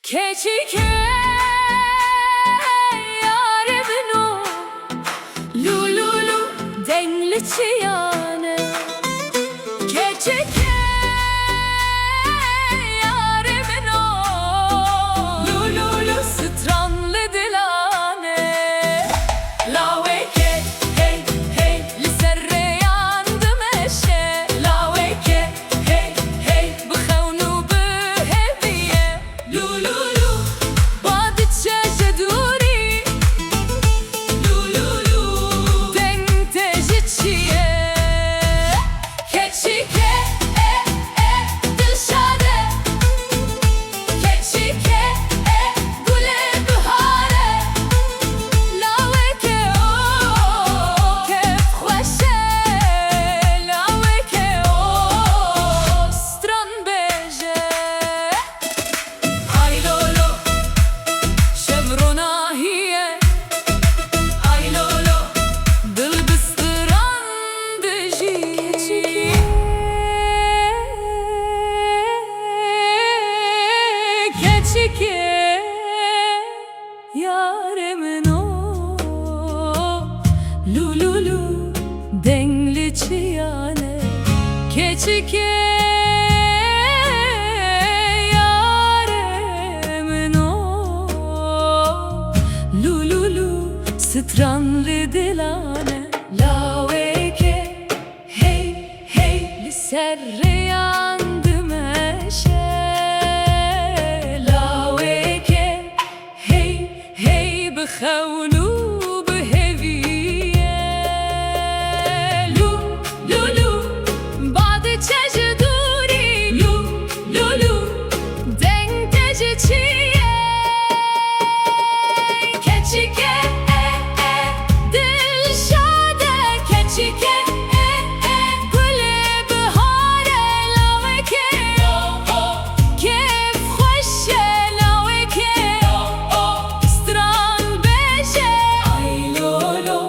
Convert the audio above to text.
keçike yarimin o lululu denli çiyane keçike yarimin o lululu stranlı dilane laveke hey hey li serre yandı meşe laveke hey hey bخونو بهدیه لولولو باد چجدوری لولولو دنتج چیه keçike دلشاده keçike گل بهاره لاوکه او کف خوشه لاوکه او ستران بجه Ay lolo, şevronahiye Ay lolo, dil bıstıran beji Keçike yarimin o lululu dengli çiyane keçike yarimin o lululu stranlı dilane laveke hey hey li serre yandı meşe laveke hey hey bخونو بهدیه لولو باد چجدوری لولو دنتج چیه keçike دلشاده keçike گل بهاره لاوکه کف خوشه لاوکه ستران بشه Ay lolo